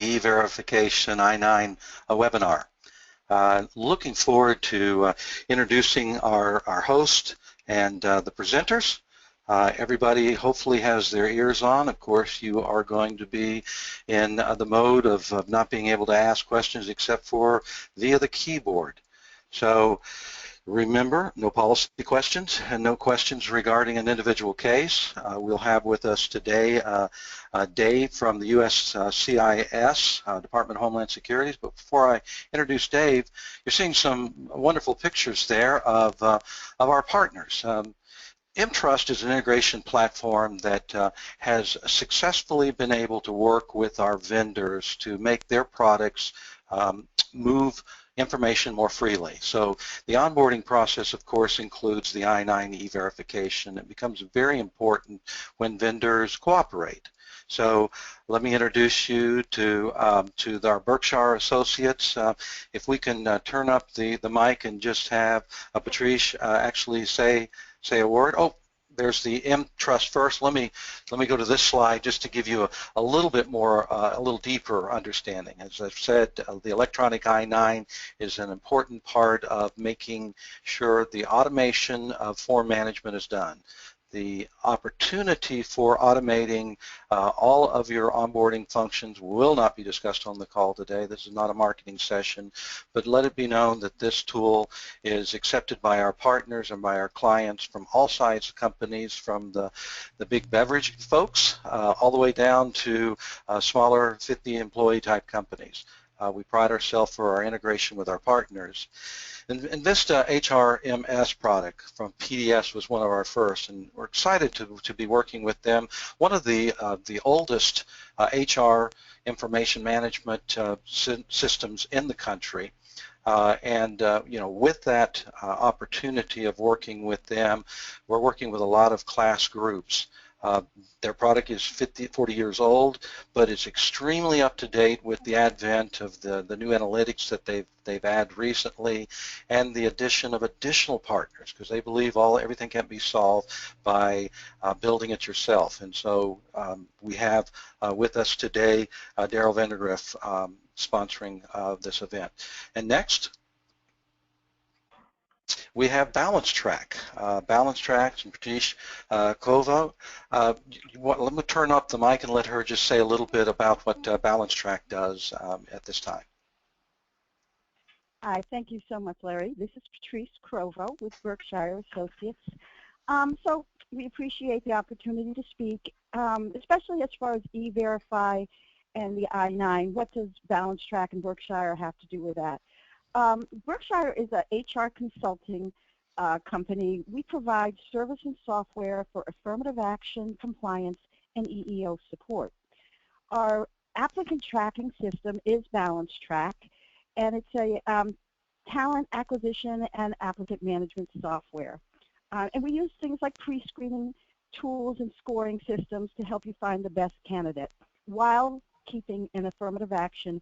E-Verification I-9 webinar. Looking forward to introducing our host and the presenters. Everybody hopefully has their ears on. Of course, you are going to be in the mode of not being able to ask questions except for via the keyboard. So remember, no policy questions and no questions regarding an individual case. We'll have with us today Dave from the USCIS, Department of Homeland Security. But before I introduce Dave, you're seeing some wonderful pictures there of our partners. EMPTrust is an integration platform that has successfully been able to work with our vendors to make their products move information more freely. So the onboarding process, of course, includes the I-9 e-verification. It becomes very important when vendors cooperate. So let me introduce you to our Berkshire associates. If we can turn up the mic and just have Patrice actually say a word. Oh, there's the EMPTrust first. Let me go to this slide just to give you a little bit more, a little deeper understanding. As I've said, the electronic I-9 is an important part of making sure the automation of form management is done. The opportunity for automating all of your onboarding functions will not be discussed on the call today. This is not a marketing session, but let it be known that this tool is accepted by our partners and by our clients from all sides of companies, from the big beverage folks all the way down to smaller 50-employee type companies. We pride ourselves for our integration with our partners. Envista HRMS product from PDS was one of our first, and we're excited to be working with them. One of the oldest HR information management systems in the country. You know, with that opportunity of working with them, we're working with a lot of class groups. Their product is 40 years old, but it's extremely up to date with the advent of the new analytics that they've added recently, and the addition of additional partners, because they believe everything can be solved by building it yourself. And so we have with us today Daryl Vandergriff sponsoring this event. And next, we have BalanceTrack. BalanceTrack and Pratish Kovo. Let me turn up the mic and let her just say a little bit about what BalanceTrack does at this time. Hi, thank you so much, Larry. This is Patrice Crovo with Berkshire Associates. So we appreciate the opportunity to speak, especially as far as E-Verify and the I-9. What does BalanceTrack and Berkshire have to do with that? Berkshire is an HR consulting company. We provide service and software for affirmative action, compliance, and EEO support. Our applicant tracking system is BalanceTrack, and it's a talent acquisition and applicant management software. And we use things like pre-screening tools and scoring systems to help you find the best candidate while keeping an affirmative action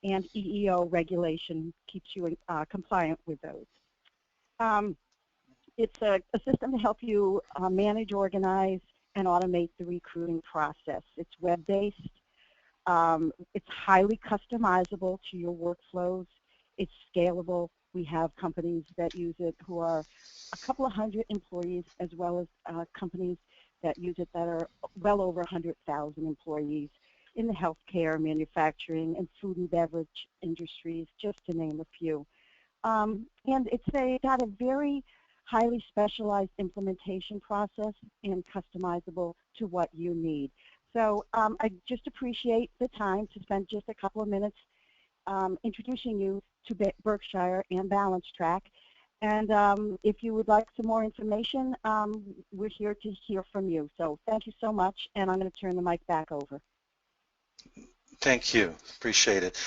and EEO regulation keeps you compliant with those. It's a system to help you manage, organize, and automate the recruiting process. It's web-based. It's highly customizable to your workflows. It's scalable. We have companies that use it who are a couple of hundred employees, as well as companies that use it that are well over 100,000 employees in the healthcare, manufacturing, and food and beverage industries, just to name a few. And it's got a very highly specialized implementation process and customizable to what you need. So I just appreciate the time to spend just a couple of minutes introducing you to Berkshire and BalanceTrack. And if you would like some more information, we're here to hear from you. So thank you so much, and I'm going to turn the mic back over. Thank you. Appreciate it.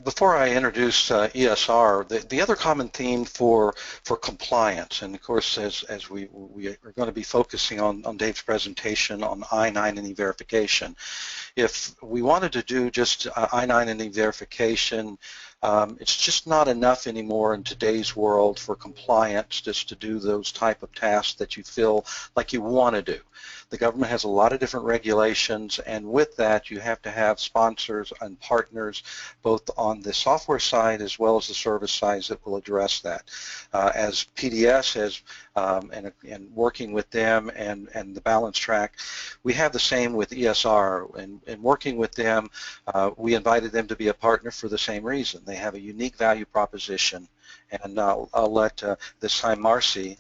Before I introduce ESR, the other common theme for compliance, and of course as we are going to be focusing on Dave's presentation on I-9 and E-verification, if we wanted to do just I-9 and E-verification, it's just not enough anymore in today's world for compliance just to do those type of tasks that you feel like you want to do. The government has a lot of different regulations, and with that you have to have sponsors and partners both on the software side as well as the service side that will address that. As PDS has, and working with them and the balance track, we have the same with ESR, and working with them, we invited them to be a partner for the same reason. They have a unique value proposition, and I'll let this time Marcy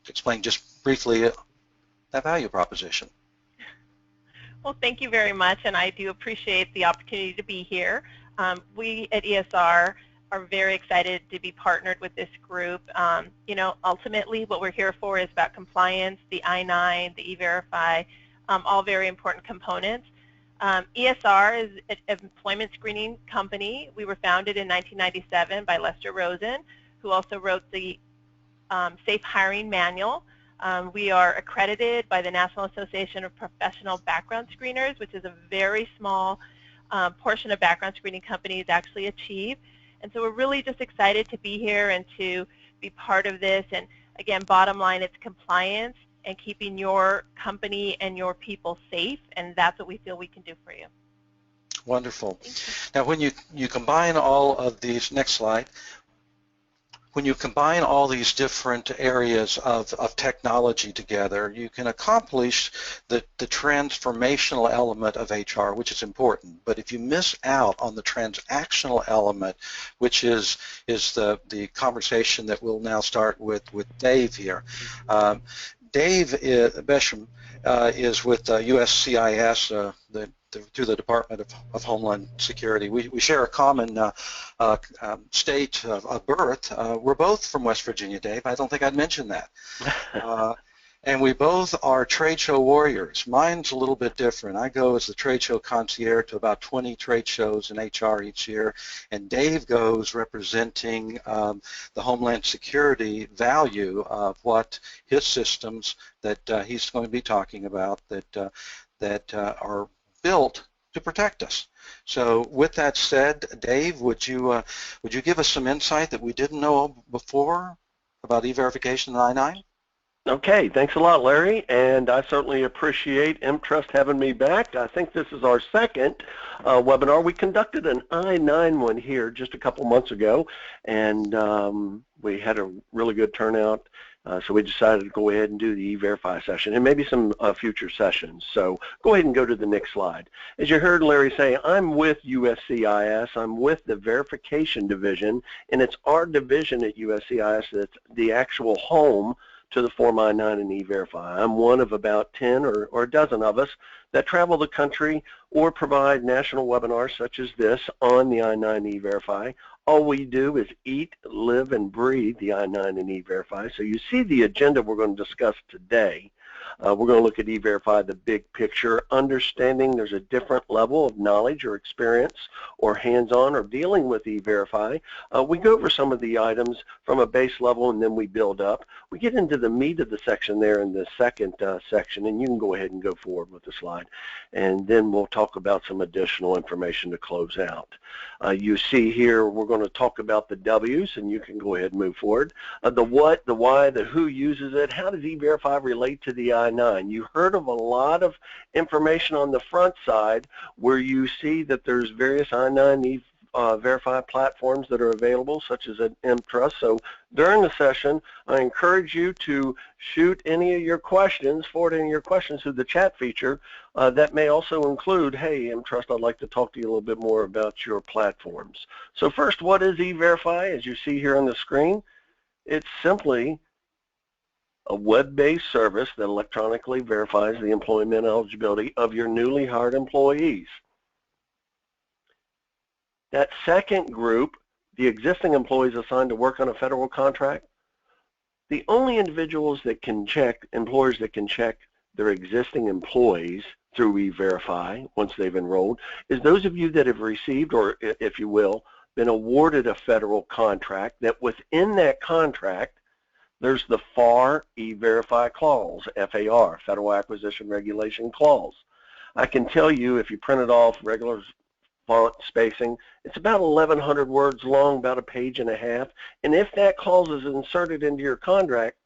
explain just briefly that value proposition. Well, thank you very much, and I do appreciate the opportunity to be here. We at ESR are very excited to be partnered with this group. You know, ultimately what we're here for is about compliance, the I-9, the E-Verify, all very important components. ESR is an employment screening company. We were founded in 1997 by Lester Rosen, who also wrote the Safe Hiring Manual. We are accredited by the National Association of Professional Background Screeners, which is a very small portion of background screening companies actually achieve. And so we're really just excited to be here and to be part of this. And again, bottom line, it's compliance and keeping your company and your people safe, and that's what we feel we can do for you. Wonderful. Now when you combine all of these, next slide, when you combine all these different areas of technology together, you can accomplish the transformational element of HR, which is important. But if you miss out on the transactional element, which is the conversation that we'll now start with Dave here. Dave Besham is with USCIS, through the Department of Homeland Security. We share a common state of birth. We're both from West Virginia, Dave. I don't think I'd mentioned that. And we both are trade show warriors. Mine's a little bit different. I go as the trade show concierge to about 20 trade shows in HR each year, and Dave goes representing the Homeland Security value of what his systems that he's going to be talking about that are built to protect us. So with that said, Dave, would you give us some insight that we didn't know before about E-verification and I-9? Okay, thanks a lot, Larry, and I certainly appreciate EMPTrust having me back. I think this is our second webinar. We conducted an I-9 one here just a couple months ago, and we had a really good turnout, so we decided to go ahead and do the E-Verify session and maybe some future sessions. So go ahead and go to the next slide. As you heard Larry say, I'm with USCIS. I'm with the Verification Division, and it's our division at USCIS that's the actual home to the Form I-9 and E-Verify. I'm one of about 10 or a dozen of us that travel the country or provide national webinars such as this on the I-9 E-Verify. All we do is eat, live, and breathe the I-9 and E-Verify. So you see the agenda we're going to discuss today. We're going to look at E-Verify, the big picture, understanding there's a different level of knowledge or experience or hands-on or dealing with E-Verify. We go over some of the items from a base level and then we build up. We get into the meat of the section there in the second section, and you can go ahead and go forward with the slide. And then we'll talk about some additional information to close out. You see here we're going to talk about the W's, and you can go ahead and move forward. The what, the why, the who uses it, how does E-Verify relate to the I-9? You heard of a lot of information on the front side where you see that there's various I-9 E-Verify platforms that are available, such as at EMPTrust. So during the session, I encourage you to shoot any of your questions, forward any of your questions through the chat feature. That may also include, hey, EMPTrust, I'd like to talk to you a little bit more about your platforms. So first, what is E-Verify? As you see here on the screen, it's simply a web-based service that electronically verifies the employment eligibility of your newly hired employees. That second group, the existing employees assigned to work on a federal contract, the only individuals that can check, employers that can check their existing employees through E-Verify once they've enrolled is those of you that have received, or if you will, been awarded a federal contract, that within that contract there's the FAR E-Verify clause, FAR, Federal Acquisition Regulation Clause. I can tell you if you print it off regular font spacing, it's about 1,100 words long, about a page and a half, and if that clause is inserted into your contract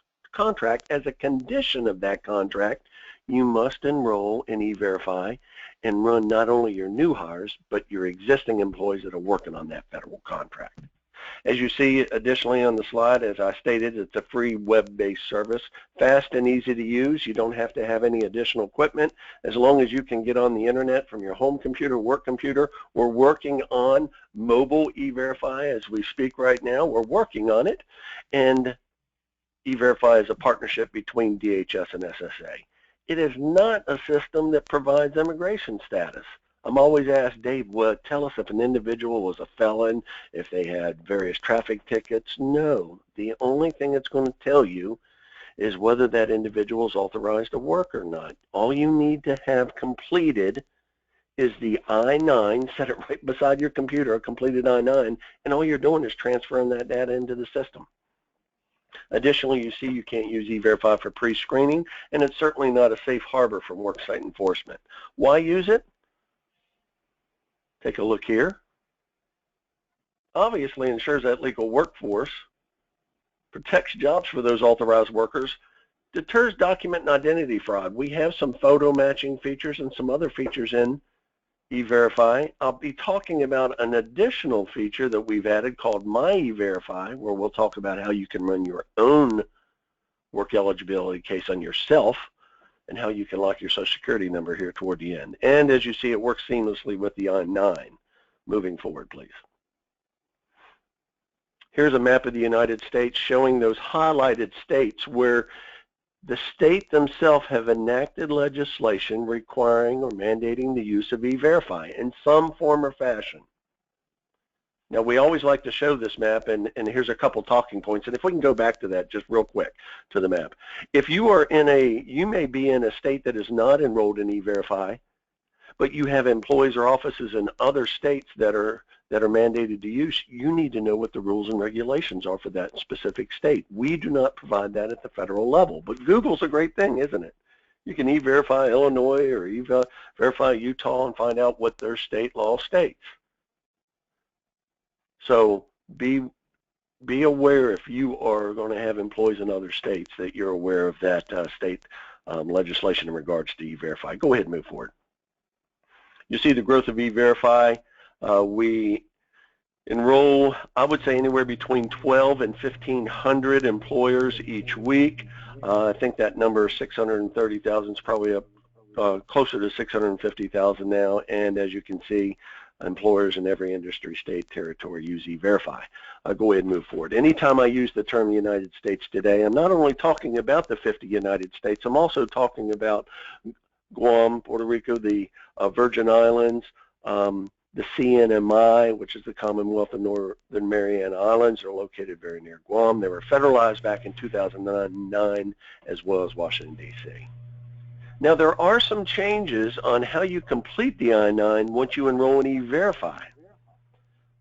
as a condition of that contract, you must enroll in E-Verify and run not only your new hires, but your existing employees that are working on that federal contract. As you see additionally on the slide, as I stated, it's a free web-based service, fast and easy to use. You don't have to have any additional equipment. As long as you can get on the internet from your home computer, work computer. We're working on mobile E-Verify as we speak right now. We're working on it, and E-Verify is a partnership between DHS and SSA. It is not a system that provides immigration status. I'm always asked, Dave, well, tell us if an individual was a felon, if they had various traffic tickets. No, the only thing it's going to tell you is whether that individual is authorized to work or not. All you need to have completed is the I-9, set it right beside your computer, a completed I-9, and all you're doing is transferring that data into the system. Additionally, you see you can't use E-Verify for pre-screening, and it's certainly not a safe harbor for worksite enforcement. Why use it? Take a look here. Obviously ensures that legal workforce, protects jobs for those authorized workers, deters document and identity fraud. We have some photo matching features and some other features in E-Verify. I'll be talking about an additional feature that we've added called My E-Verify, where we'll talk about how you can run your own work eligibility case on yourself and how you can lock your Social Security number here toward the end. And as you see, it works seamlessly with the I-9. Moving forward, please. Here's a map of the United States showing those highlighted states where the state themselves have enacted legislation requiring or mandating the use of E-Verify in some form or fashion. Now, we always like to show this map, and here's a couple talking points. And if we can go back to that just real quick to the map. If you are you may be in a state that is not enrolled in E-Verify, but you have employees or offices in other states that are mandated to use, you need to know what the rules and regulations are for that specific state. We do not provide that at the federal level, but Google's a great thing, isn't it? You can E-Verify Illinois or E-Verify Utah and find out what their state law states. So be aware if you are going to have employees in other states that you're aware of that state legislation in regards to E-Verify. Go ahead and move forward. You see the growth of E-Verify. We enroll, I would say, anywhere between 12 and 1,500 employers each week. I think that number 630,000 is probably up closer to 650,000 now. And as you can see, employers in every industry, state, territory use E-Verify. Go ahead and move forward. Anytime I use the term United States today, I'm not only talking about the 50 United States, I'm also talking about Guam, Puerto Rico, the Virgin Islands, the CNMI, which is the Commonwealth of Northern Mariana Islands, are located very near Guam. They were federalized back in 2009, as well as Washington, D.C. Now, there are some changes on how you complete the I-9 once you enroll in E-Verify.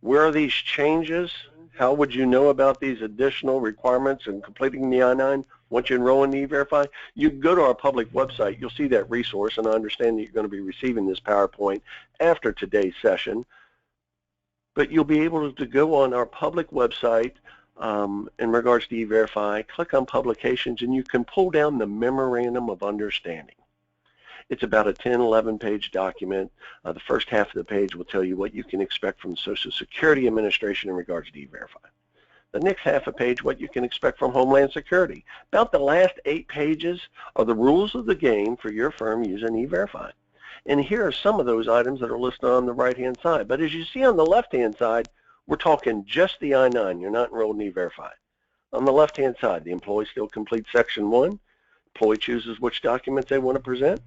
Where are these changes? How would you know about these additional requirements in completing the I-9 once you enroll in E-Verify? You can go to our public website. You'll see that resource, and I understand that you're going to be receiving this PowerPoint after today's session. But you'll be able to go on our public website in regards to E-Verify, click on Publications, and you can pull down the Memorandum of Understanding. It's about a 10, 11-page document. The first half of the page will tell you what you can expect from the Social Security Administration in regards to E-Verify. The next half a page, what you can expect from Homeland Security. About the last 8 pages are the rules of the game for your firm using E-Verify. And here are some of those items that are listed on the right-hand side. But as you see on the left-hand side, we're talking just the I-9. You're not enrolled in E-Verify. On the left-hand side, the employee still completes Section 1. Employee chooses which documents they want to present.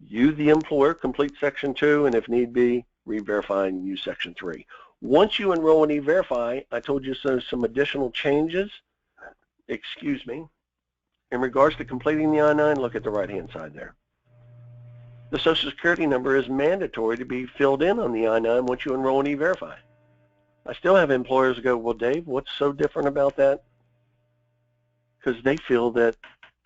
You, the employer, complete Section 2, and if need be, re-verify and use Section 3. Once you enroll in E-Verify, I told you some additional changes, in regards to completing the I-9, look at the right-hand side there. the Social Security number is mandatory to be filled in on the I-9 once you enroll in E-Verify. I still have employers go, well, Dave, what's so different about that? Because they feel that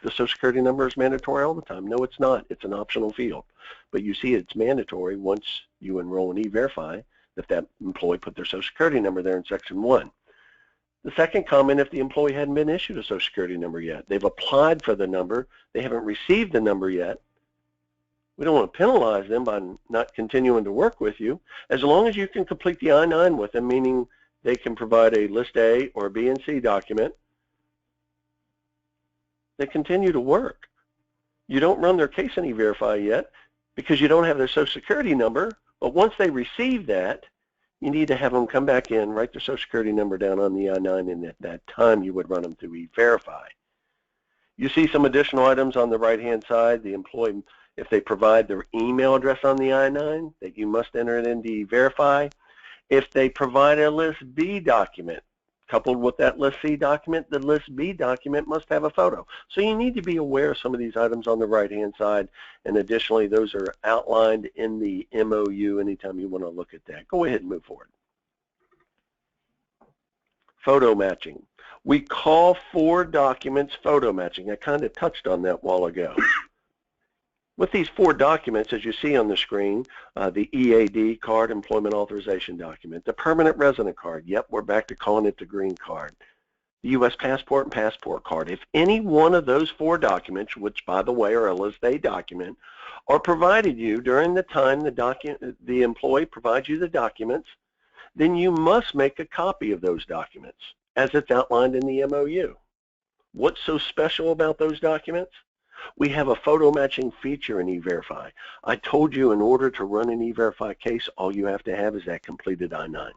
the Social Security number is mandatory all the time. No, it's not. It's an optional field. But you see it's mandatory once you enroll in E-Verify that employee put their Social Security number there in Section 1. The second comment, if the employee hadn't been issued a Social Security number yet, they've applied for the number, they haven't received the number yet, we don't want to penalize them by not continuing to work with you. As long as you can complete the I-9 with them, meaning they can provide a List A or B and C document, they continue to work. You don't run their case in E-Verify yet because you don't have their Social Security number, but once they receive that, you need to have them come back in, write their Social Security number down on the I-9, and at that time you would run them through E-Verify. You see some additional items on the right-hand side. The employee, if they provide their email address on the I-9, that you must enter it into E-Verify. If they provide a List B document, coupled with that List C document, the List B document must have a photo. So you need to be aware of some of these items on the right-hand side, and additionally, those are outlined in the MOU anytime you want to look at that. Go ahead and move forward. Photo matching. We call 4 documents photo matching. I kind of touched on that a while ago. With these 4 documents, as you see on the screen, the EAD card, employment authorization document, the permanent resident card, yep, we're back to calling it the green card, the U.S. passport and passport card. If any one of those 4 documents, which by the way are a List A document, are provided you during the time the employee provides you the documents, then you must make a copy of those documents as it's outlined in the MOU. What's so special about those documents? We have a photo matching feature in E-Verify. I told you in order to run an E-Verify case, all you have to have is that completed I-9.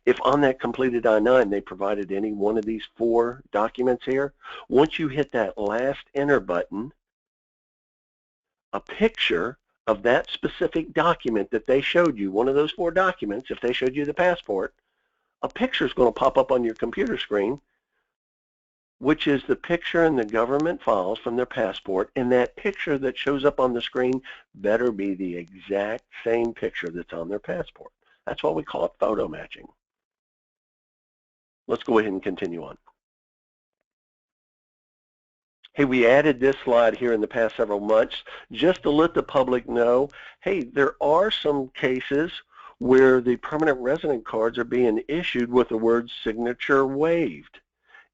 If on that completed I-9 they provided any one of these 4 documents here, once you hit that last enter button, a picture of that specific document that they showed you, one of those 4 documents, if they showed you the passport, a picture is going to pop up on your computer screen, which is the picture in the government files from their passport, and that picture that shows up on the screen better be the exact same picture that's on their passport. That's why we call it photo matching. Let's go ahead and continue on. Hey, we added this slide here in the past several months just to let the public know, hey, there are some cases where the permanent resident cards are being issued with the word signature waived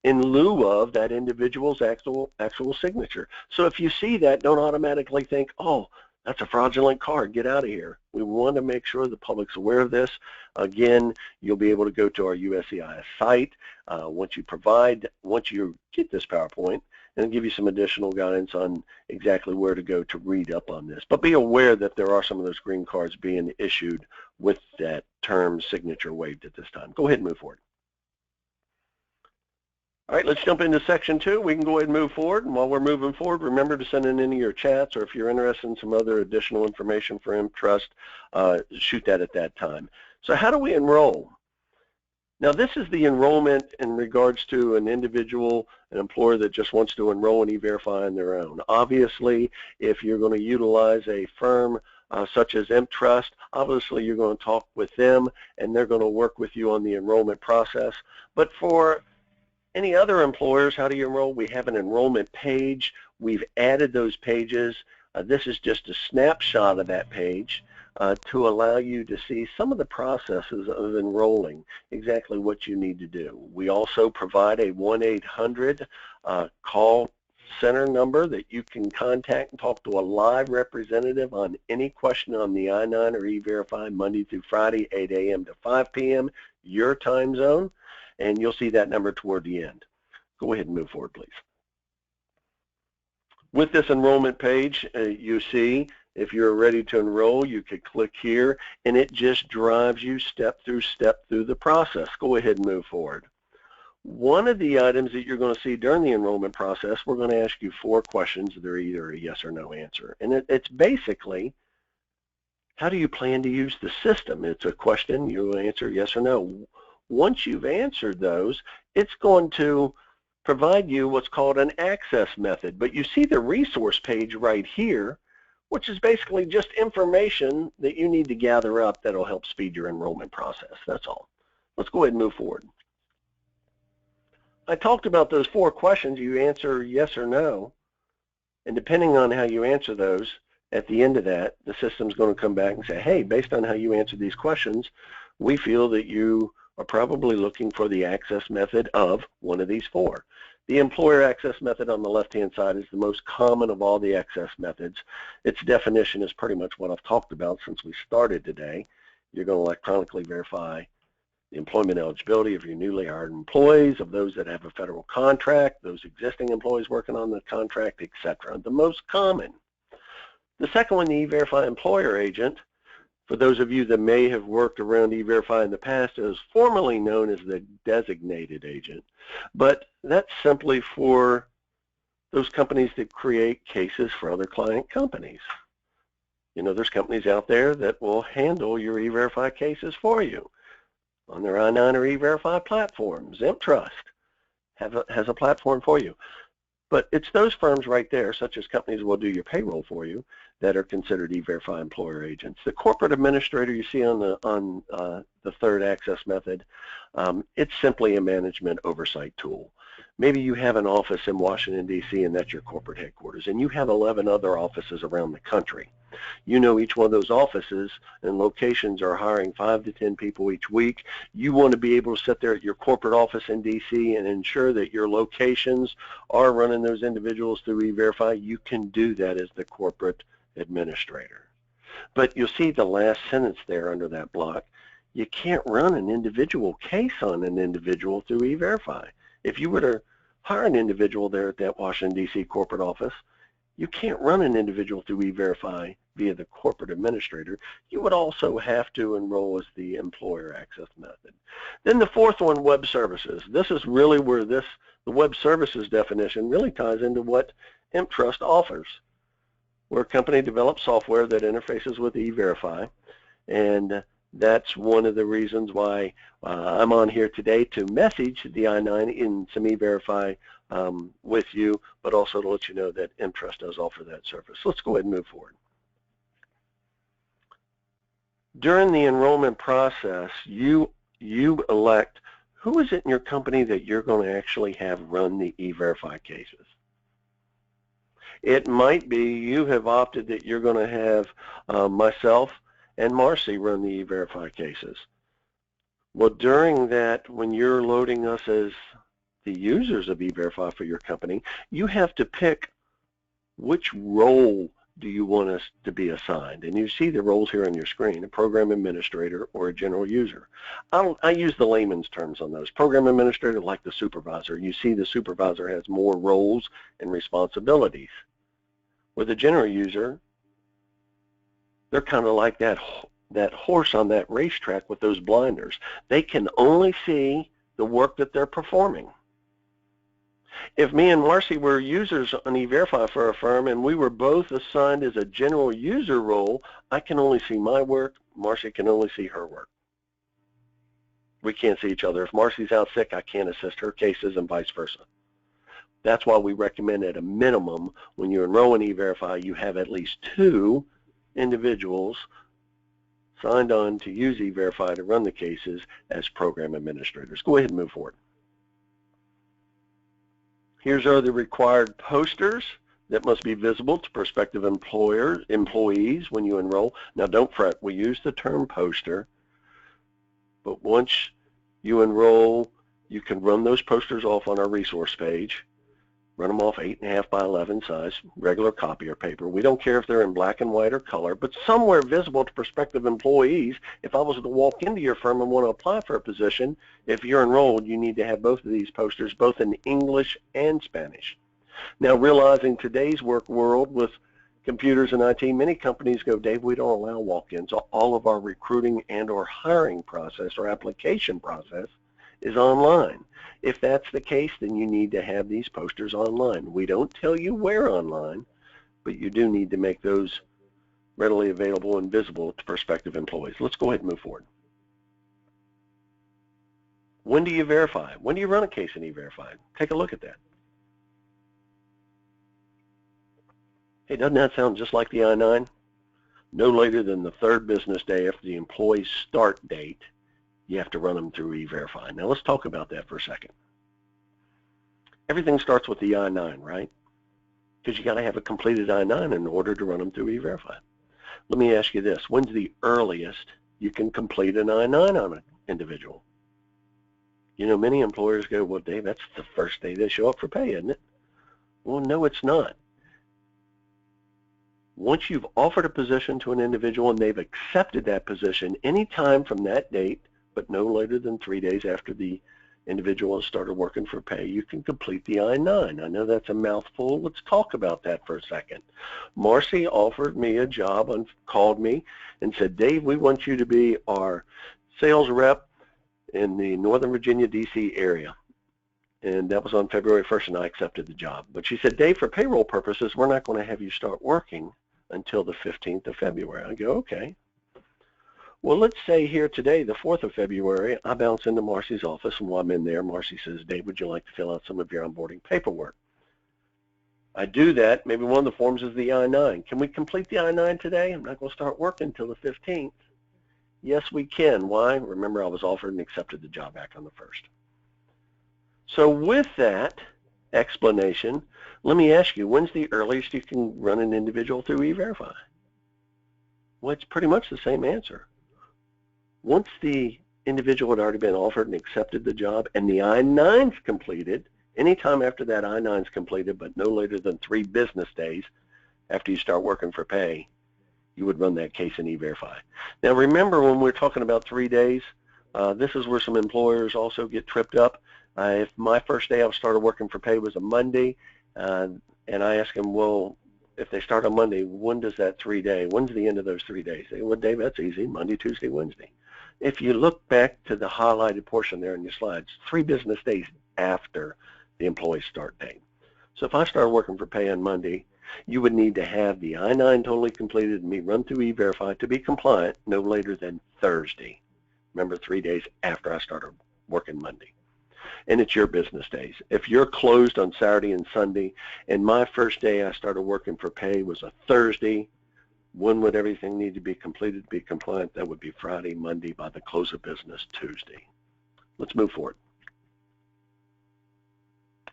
in lieu of that individual's actual signature. So if you see that, don't automatically think, oh, that's a fraudulent card, get out of here. We want to make sure the public's aware of this. Again, you'll be able to go to our USCIS site once you get this PowerPoint, and give you some additional guidance on exactly where to go to read up on this. But be aware that there are some of those green cards being issued with that term signature waived at this time. Go ahead and move forward. All right, let's jump into section 2. We can go ahead and move forward. And while we're moving forward, remember to send in any of your chats, or if you're interested in some other additional information for EMPTrust, shoot that at that time. So how do we enroll? Now, this is the enrollment in regards to an individual, an employer that just wants to enroll in E-Verify on their own. Obviously, if you're going to utilize a firm such as EMPTrust, obviously you're going to talk with them, and they're going to work with you on the enrollment process. But for any other employers, how do you enroll? We have an enrollment page. We've added those pages. This is just a snapshot of that page to allow you to see some of the processes of enrolling, exactly what you need to do. We also provide a 1-800 call center number that you can contact and talk to a live representative on any question on the I-9 or E-Verify Monday through Friday, 8 a.m. to 5 p.m., your time zone. And you'll see that number toward the end. Go ahead and move forward, please. With this enrollment page, you see if you're ready to enroll, you could click here, and it just drives you step through the process. Go ahead and move forward. One of the items that you're going to see during the enrollment process, we're going to ask you 4 questions. They're either a yes or no answer. And it's basically, how do you plan to use the system? It's a question, you answer yes or no. Once you've answered those, it's going to provide you what's called an access method. But you see the resource page right here which is basically just information that you need to gather up that'll help speed your enrollment process. That's all. Let's go ahead and move forward. I talked about those 4 questions. You answer yes or no, and depending on how you answer those, at the end of that, the system's going to come back and say, hey, based on how you answered these questions, we feel that you are probably looking for the access method of one of these 4. The employer access method on the left-hand side is the most common of all the access methods. Its definition is pretty much what I've talked about since we started today. You're going to electronically verify the employment eligibility of your newly hired employees, of those that have a federal contract, those existing employees working on the contract, etc. The most common. The second one, the E-Verify employer agent, for those of you that may have worked around E-Verify in the past, is formerly known as the designated agent. But that's simply for those companies that create cases for other client companies. You know, there's companies out there that will handle your E-Verify cases for you on their I-9 or E-Verify platforms. EMPTrust has a platform for you. But it's those firms right there, such as companies will do your payroll for you, that are considered E-Verify employer agents. The corporate administrator you see on the third access method, it's simply a management oversight tool. Maybe you have an office in Washington, D.C., and that's your corporate headquarters, and you have 11 other offices around the country. You know each one of those offices and locations are hiring 5 to 10 people each week. You want to be able to sit there at your corporate office in D.C. and ensure that your locations are running those individuals through E-Verify. You can do that as the corporate administrator. But you'll see the last sentence there under that block. You can't run an individual case on an individual through E-Verify. If you were to hire an individual there at that Washington, D.C. corporate office, you can't run an individual through E-Verify via the corporate administrator. You would also have to enroll as the employer access method. Then the fourth one, web services. This is really where the web services definition really ties into what EMPTrust offers. We're a company develops software that interfaces with E-Verify, and that's one of the reasons why I'm on here today to message the I-9 in some E-Verify with you, but also to let you know that EMPTrust does offer that service. Let's go ahead and move forward. During the enrollment process, you elect who is it in your company that you're going to actually have run the E-Verify cases. It might be you have opted that you're going to have myself and Marcy run the E-Verify cases. Well, during that, when you're loading us as the users of E-Verify for your company, you have to pick which role do you want us to be assigned. And you see the roles here on your screen, a program administrator or a general user. I use the layman's terms on those. Program administrator, like the supervisor. You see the supervisor has more roles and responsibilities. With a general user, they're kind of like that horse on that racetrack with those blinders. They can only see the work that they're performing. If me and Marcy were users on E-Verify for a firm and we were both assigned as a general user role, I can only see my work, Marcy can only see her work. We can't see each other. If Marcy's out sick, I can't assist her cases and vice versa. That's why we recommend at a minimum when you enroll in E-Verify, you have at least 2 individuals signed on to use E-Verify to run the cases as program administrators. Go ahead and move forward. Here's the required posters that must be visible to prospective employees when you enroll. Now don't fret, we use the term poster, but once you enroll, you can run those posters off on our resource page. Run them off 8.5 by 11 size, regular copier paper. We don't care if they're in black and white or color, but somewhere visible to prospective employees. If I was to walk into your firm and want to apply for a position, if you're enrolled, you need to have both of these posters, both in English and Spanish. Now, realizing today's work world with computers and IT, many companies go, Dave, we don't allow walk-ins. All of our recruiting and or hiring process or application process is online. If that's the case, then you need to have these posters online. We don't tell you where online, but you do need to make those readily available and visible to prospective employees. Let's go ahead and move forward. When do you verify? When do you run a case in E-Verify? Take a look at that. Hey, doesn't that sound just like the I-9? No later than the 3rd business day after the employee's start date, you have to run them through E-Verify. Now let's talk about that for a second. Everything starts with the I-9, right? Because you got to have a completed I-9 in order to run them through E-Verify. Let me ask you this. When's the earliest you can complete an I-9 on an individual? You know, many employers go, well, Dave, that's the first day they show up for pay, isn't it? Well, no, it's not. Once you've offered a position to an individual and they've accepted that position, any time from that date, but no later than 3 days after the individual has started working for pay, you can complete the I-9. I know that's a mouthful. Let's talk about that for a second. Marcy offered me a job and called me and said, Dave, we want you to be our sales rep in the Northern Virginia, D.C. area. And that was on February 1st, and I accepted the job. But she said, Dave, for payroll purposes, we're not going to have you start working until the 15th of February. I go, okay. Well, let's say here today, the 4th of February, I bounce into Marcy's office, and while I'm in there, Marcy says, Dave, would you like to fill out some of your onboarding paperwork? I do that. Maybe one of the forms is the I-9. Can we complete the I-9 today? I'm not going to start working until the 15th. Yes, we can. Why? Remember, I was offered and accepted the job back on the 1st. So with that explanation, let me ask you, when's the earliest you can run an individual through E-Verify? Well, it's pretty much the same answer. Once the individual had already been offered and accepted the job and the I-9's completed, anytime after that I-9's completed, but no later than 3 business days after you start working for pay, you would run that case in E-Verify. Now remember, when we're talking about 3 days, this is where some employers also get tripped up. If my first day I started working for pay was a Monday, and I ask them, well, if they start on Monday, when does that 3-day, when's the end of those 3 days? They say, well, Dave, that's easy, Monday, Tuesday, Wednesday. If you look back to the highlighted portion there in your slides, 3 business days after the employee's start date. So if I started working for pay on Monday, you would need to have the I-9 totally completed and me run through E-Verify to be compliant no later than Thursday. Remember, 3 days after I started working Monday. And it's your business days. If you're closed on Saturday and Sunday, and my first day I started working for pay was a Thursday, when would everything need to be completed to be compliant? That would be Friday, Monday, by the close of business Tuesday. Let's move forward.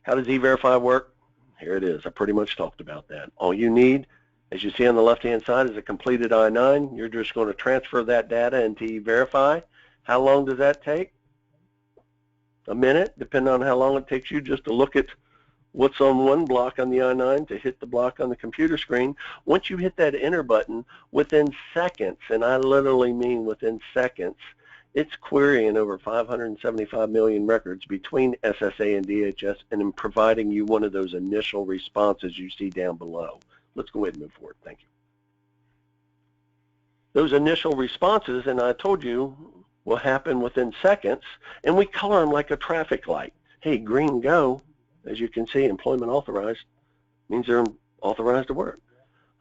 How does E-Verify work? Here it is. I pretty much talked about that. All you need, as you see on the left-hand side, is a completed I-9. You're just going to transfer that data into E-Verify. How long does that take? A minute, depending on how long it takes you just to look at what's on one block on the I-9 to hit the block on the computer screen. Once you hit that enter button, within seconds, and I literally mean within seconds, it's querying over 575 million records between SSA and DHS and in providing you one of those initial responses you see down below. Let's go ahead and move forward. Thank you. Those initial responses, and I told you, will happen within seconds, and we color them like a traffic light. Hey, green, go. As you can see, employment authorized means they're authorized to work.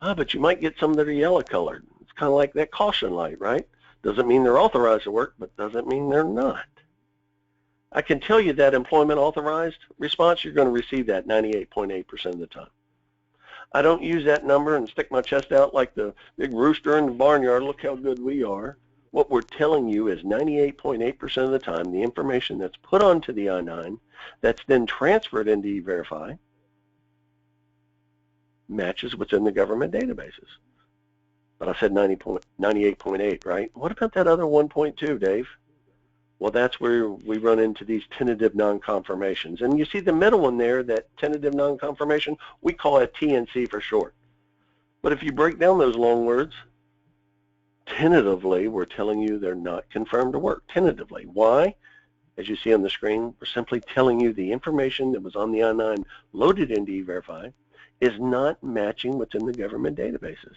But you might get some that are yellow colored. It's kind of like that caution light, right? Doesn't mean they're authorized to work, but doesn't mean they're not. I can tell you that employment authorized response, you're going to receive that 98.8% of the time. I don't use that number and stick my chest out like the big rooster in the barnyard, look how good we are. What we're telling you is 98.8% of the time, the information that's put onto the I-9 that's then transferred into E-Verify matches what's in the government databases. But I said 98.8, right? What about that other 1.2, Dave? Well, that's where we run into these tentative non-confirmations. And you see the middle one there, that tentative non-confirmation, we call it TNC for short. But if you break down those long words, tentatively, we're telling you they're not confirmed to work. Tentatively. Why? As you see on the screen, we're simply telling you the information that was on the I-9 loaded into E-Verify is not matching what's in the government databases.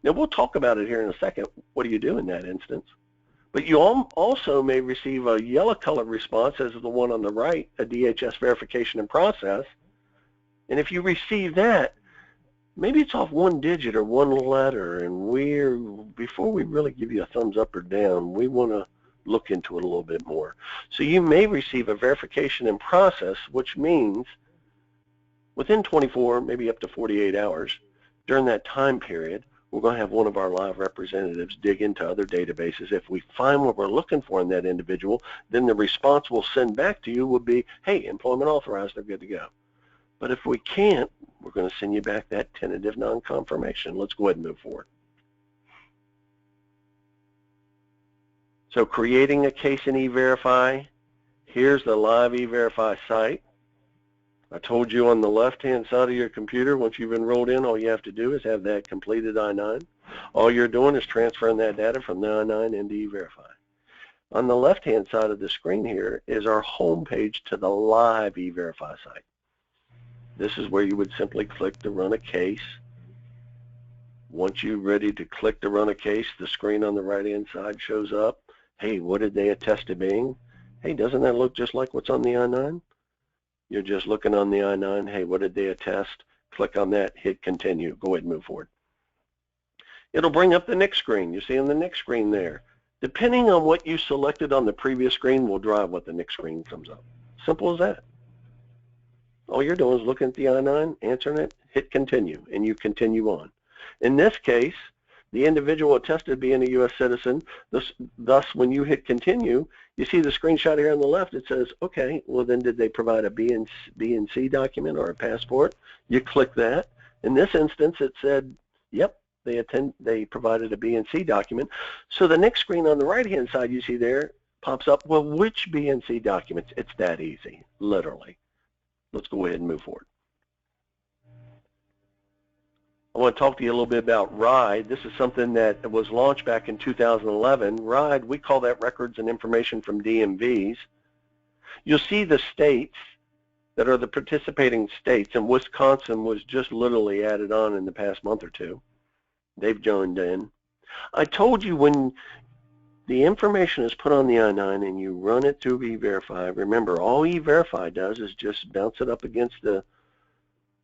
Now, we'll talk about it here in a second. What do you do in that instance? But you also may receive a yellow colored response, as the one on the right, a DHS verification and process. And if you receive that, maybe it's off one digit or one letter, and before we really give you a thumbs up or down, we want to look into it a little bit more. So you may receive a verification in process, which means within 24, maybe up to 48 hours, During that time period, we're going to have one of our live representatives dig into other databases. If we find what we're looking for in that individual, then the response we'll send back to you will be, hey, employment authorized, they're good to go. But if we can't, we're going to send you back that tentative non-confirmation. Let's go ahead and move forward. So creating a case in E-Verify, here's the live E-Verify site. I told you on the left-hand side of your computer, once you've enrolled in, all you have to do is have that completed I-9. All you're doing is transferring that data from the I-9 into E-Verify. On the left-hand side of the screen here is our home page to the live E-Verify site. This is where you would simply click to run a case. Once you're ready to click to run a case, the screen on the right-hand side shows up. Hey, what did they attest to being? Hey, doesn't that look just like what's on the I-9? You're just looking on the I-9, hey, what did they attest? Click on that, hit continue, go ahead and move forward. It'll bring up the next screen. You see on the next screen there. Depending on what you selected on the previous screen will drive what the next screen comes up. Simple as that. All you're doing is looking at the I-9, answering it, hit continue, and you continue on. In this case, the individual attested being a U.S. citizen. Thus, when you hit continue, you see the screenshot here on the left. It says, okay, well then did they provide a B and C document or a passport? You click that. In this instance, it said, yep, they provided a B and C document. So the next screen on the right-hand side you see there pops up, well, which B and C documents? It's that easy, literally. Let's go ahead and move forward. I want to talk to you a little bit about RIDE. This is something that was launched back in 2011. RIDE, we call that Records and Information from DMVs. You'll see the states that are the participating states, and Wisconsin was just literally added on in the past month or two. They've joined in. I told you when the information is put on the I-9 and you run it through E-Verify, remember all E-Verify does is just bounce it up against the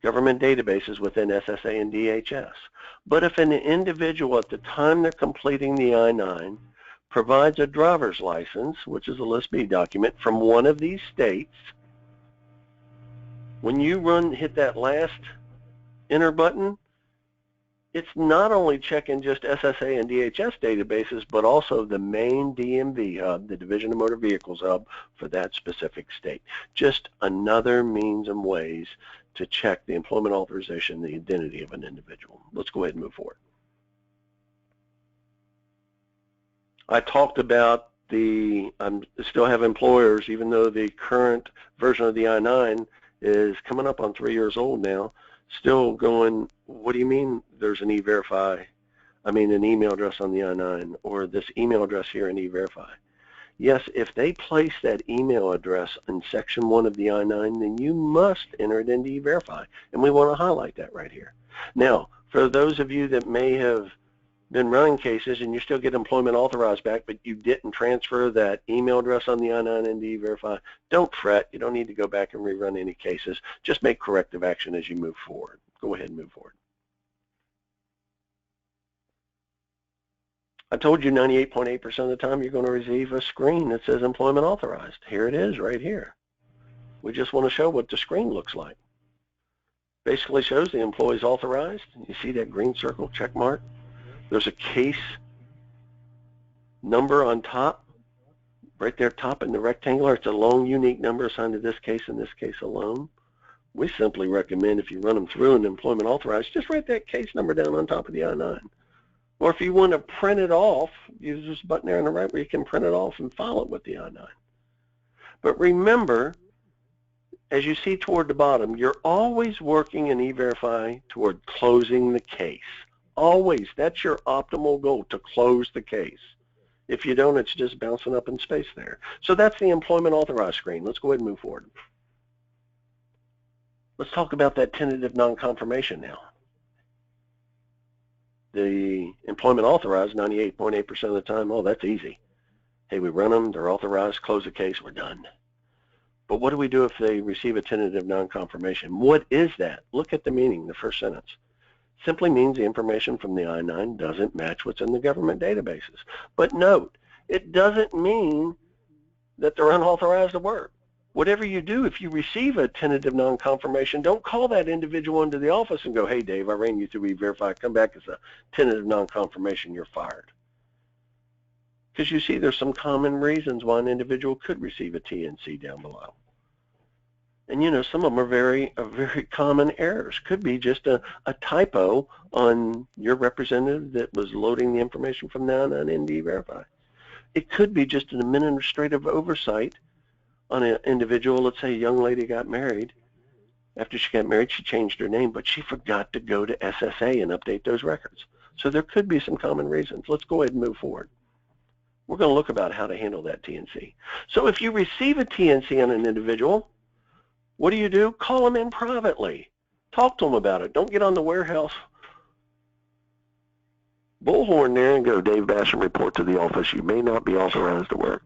government databases within SSA and DHS. But if an individual at the time they're completing the I-9 provides a driver's license, which is a List B document, from one of these states, when you hit that last enter button, it's not only checking just SSA and DHS databases, but also the main DMV hub, the Division of Motor Vehicles hub for that specific state. Just another means and ways to check the employment authorization, the identity of an individual. Let's go ahead and move forward. I talked about I still have employers, even though the current version of the I-9 is coming up on 3 years old now, still going, what do you mean there's an E-Verify, an email address on the I-9, or this email address here in E-Verify? Yes, if they place that email address in section 1 of the I-9, then you must enter it into E-Verify, and we want to highlight that right here. Now, for those of you that may have been running cases and you still get employment authorized back, but you didn't transfer that email address on the I-9 into E-Verify, don't fret. You don't need to go back and rerun any cases. Just make corrective action as you move forward. Go ahead and move forward. I told you 98.8% of the time you're going to receive a screen that says employment authorized. Here it is right here. We just want to show what the screen looks like. Basically shows the employee's authorized. You see that green circle check mark? There's a case number on top, right there top in the rectangular. It's a long unique number assigned to this case and this case alone. We simply recommend if you run them through an employment authorized, just write that case number down on top of the I-9. Or if you want to print it off, use this button there on the right where you can print it off and file it with the I-9. But remember, as you see toward the bottom, you're always working in E-Verify toward closing the case. Always. That's your optimal goal, to close the case. If you don't, it's just bouncing up in space there. So that's the employment authorized screen. Let's go ahead and move forward. Let's talk about that tentative non-confirmation now. The employment authorized 98.8% of the time, oh, that's easy. Hey, we run them, they're authorized, close the case, we're done. But what do we do if they receive a tentative non-confirmation? What is that? Look at the meaning, the first sentence. Simply means the information from the I-9 doesn't match what's in the government databases. But note, it doesn't mean that they're unauthorized to work. Whatever you do, if you receive a tentative non-confirmation, don't call that individual into the office and go, hey, Dave, I ran you through E-Verify. Come back as a tentative non-confirmation. You're fired. Because you see there's some common reasons why an individual could receive a TNC down below. And, you know, some of them are very common errors. Could be just a typo on your representative that was loading the information from now on into E-Verify. It could be just an administrative oversight on an individual. Let's say a young lady got married. After she got married, she changed her name, but she forgot to go to SSA and update those records. So there could be some common reasons. Let's go ahead and move forward. We're going to look about how to handle that TNC. So if you receive a TNC on an individual, what do? Call them in privately. Talk to them about it. Don't get on the warehouse bullhorn there and go, Dave Basham, report to the office. You may not be authorized to work.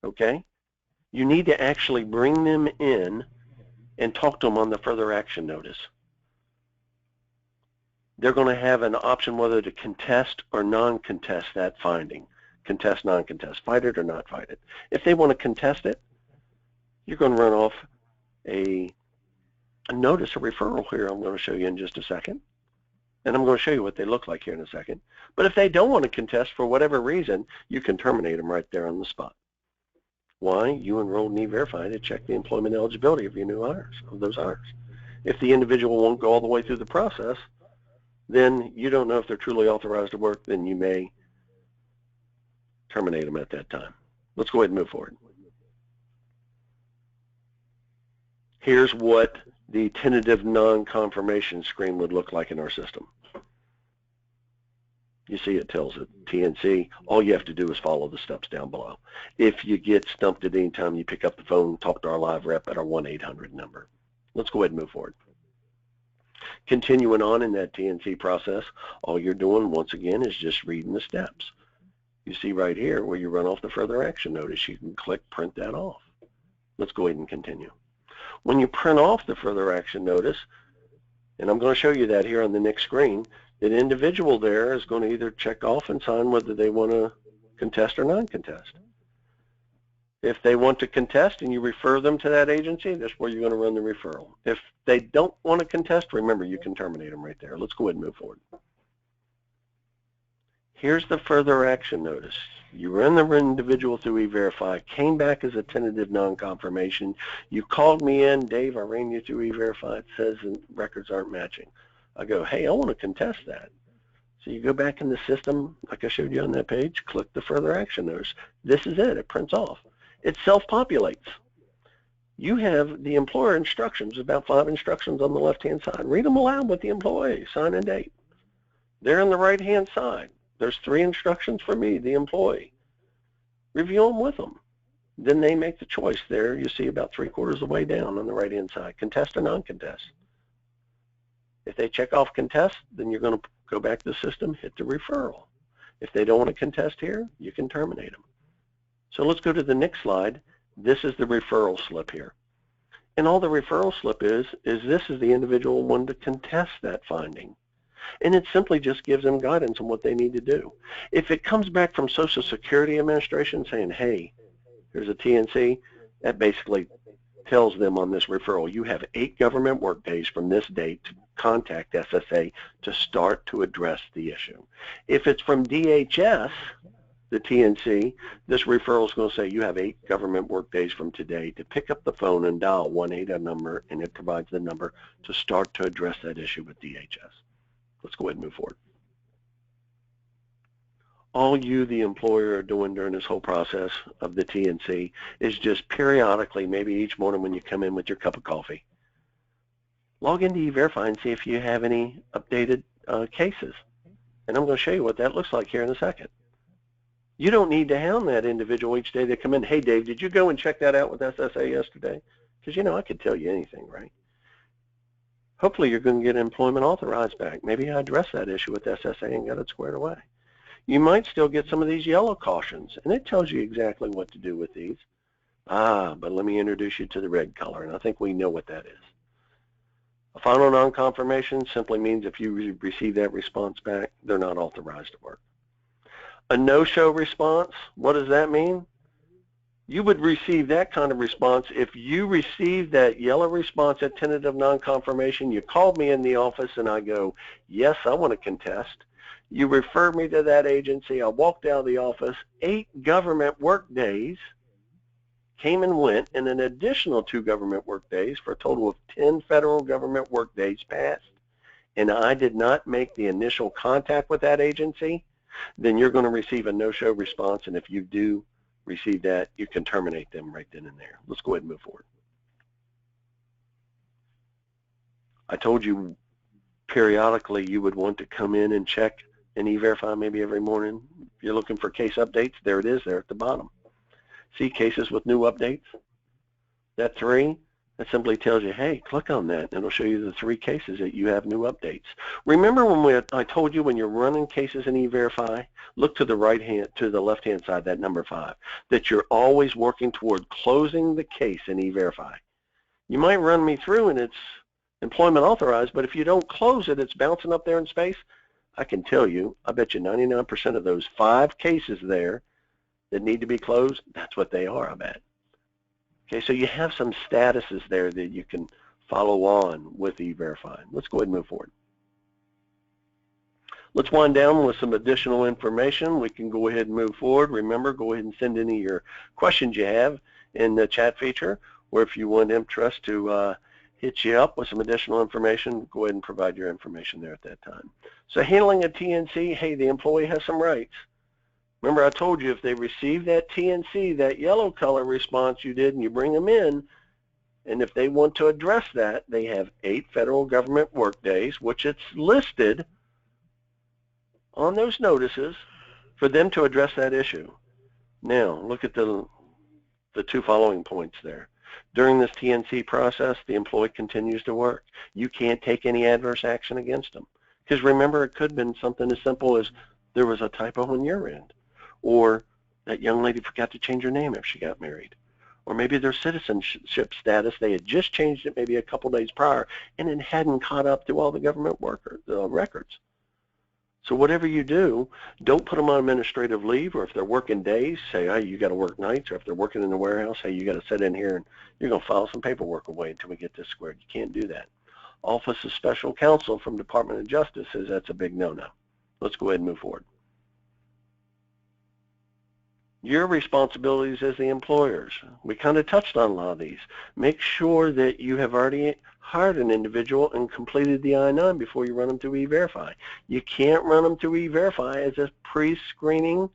Okay? You need to actually bring them in and talk to them on the further action notice. They're going to have an option whether to contest or non-contest that finding. Contest, non-contest, fight it or not fight it. If they want to contest it, you're going to run off a notice, a referral here I'm going to show you in just a second. And I'm going to show you what they look like here in a second. But if they don't want to contest for whatever reason, you can terminate them right there on the spot. Why? You enrolled in E-Verify to check the employment eligibility of your new hires, of those hires. If the individual won't go all the way through the process, then you don't know if they're truly authorized to work, then you may terminate them at that time. Let's go ahead and move forward. Here's what the tentative non-confirmation screen would look like in our system. You see it tells it TNC. All you have to do is follow the steps down below. If you get stumped at any time, you pick up the phone, talk to our live rep at our 1-800 number. Let's go ahead and move forward. Continuing on in that TNC process, all you're doing once again is just reading the steps. You see right here where you run off the further action notice. You can click print that off. Let's go ahead and continue. When you print off the further action notice, and I'm going to show you that here on the next screen, that individual there is going to either check off and sign whether they want to contest or non-contest. If they want to contest and you refer them to that agency, that's where you're going to run the referral. If they don't want to contest, remember, you can terminate them right there. Let's go ahead and move forward. Here's the further action notice. You ran the individual through E-Verify, came back as a tentative non-confirmation. You called me in, Dave, I ran you through E-Verify. It says the records aren't matching. I go, hey, I want to contest that. So you go back in the system, like I showed you on that page, click the further action notice. This is it. It prints off. It self-populates. You have the employer instructions, about 5 instructions on the left-hand side. Read them aloud with the employee, sign and date. They're on the right-hand side. There's 3 instructions for me, the employee. Review them with them. Then they make the choice there. You see about 3/4 of the way down on the right-hand side, contest or non-contest. If they check off contest, then you're going to go back to the system, hit the referral. If they don't want to contest here, you can terminate them. So let's go to the next slide. This is the referral slip here. And all the referral slip is this is the individual wanting to contest that finding. And it simply just gives them guidance on what they need to do. If it comes back from Social Security Administration saying, hey, here's a TNC, that basically tells them on this referral, you have 8 government work days from this date to contact SSA to start to address the issue. If it's from DHS, the TNC, this referral is going to say you have 8 government work days from today to pick up the phone and dial 1-800 number, and it provides the number to start to address that issue with DHS. Let's go ahead and move forward. All you, the employer, are doing during this whole process of the TNC is just periodically, maybe each morning when you come in with your cup of coffee, log into E-Verify and see if you have any updated cases. And I'm going to show you what that looks like here in a second. You don't need to hound that individual each day they come in. Hey, Dave, did you go and check that out with SSA yesterday? Because, you know, I could tell you anything, right? Hopefully you're going to get employment authorized back. Maybe I addressed that issue with SSA and got it squared away. You might still get some of these yellow cautions, and it tells you exactly what to do with these. But let me introduce you to the red color, and I think we know what that is. A final non-confirmation simply means if you receive that response back, they're not authorized to work. A no-show response, what does that mean? You would receive that kind of response. If you received that yellow response at tentative non-confirmation, you called me in the office and I go, yes, I want to contest. You refer me to that agency. I walked out of the office. 8 government work days came and went, and an additional 2 government work days for a total of 10 federal government work days passed, and I did not make the initial contact with that agency, then you're going to receive a no-show response, and if you do receive that, you can terminate them right then and there. Let's go ahead and move forward. I told you periodically you would want to come in and check and E-Verify maybe every morning. If you're looking for case updates, there it is there at the bottom. See cases with new updates? That 3, that simply tells you, hey, click on that, and it'll show you the 3 cases that you have new updates. Remember when I told you when you're running cases in E-Verify, look to the left-hand side, that number 5, that you're always working toward closing the case in E-Verify. You might run me through and it's employment authorized, but if you don't close it, it's bouncing up there in space. I can tell you, I bet you 99% of those 5 cases there that need to be closed, that's what they are, I bet. Okay, so you have some statuses there that you can follow on with E-Verify. Let's go ahead and move forward. Let's wind down with some additional information. We can go ahead and move forward. Remember, go ahead and send any of your questions you have in the chat feature, or if you want EMPTrust to hit you up with some additional information, go ahead and provide your information there at that time. So handling a TNC, hey, the employee has some rights. Remember, I told you if they receive that TNC, that yellow color response you did, and you bring them in, and if they want to address that, they have 8 federal government work days, which it's listed on those notices for them to address that issue. Now, look at the 2 following points there. During this TNC process, the employee continues to work. You can't take any adverse action against them. Because remember, it could have been something as simple as there was a typo on your end, or that young lady forgot to change her name if she got married, or maybe their citizenship status, they had just changed it maybe a couple days prior and it hadn't caught up to all the government records. So whatever you do, don't put them on administrative leave, or if they're working days, say, hey, you got to work nights, or if they're working in the warehouse, hey, you got to sit in here and you're going to file some paperwork away until we get this squared. You can't do that. Office of Special Counsel from Department of Justice says that's a big no-no. Let's go ahead and move forward. Your responsibilities as the employers. We kind of touched on a lot of these. Make sure that you have already hired an individual and completed the I-9 before you run them through E-Verify. You can't run them through E-Verify as a pre-screening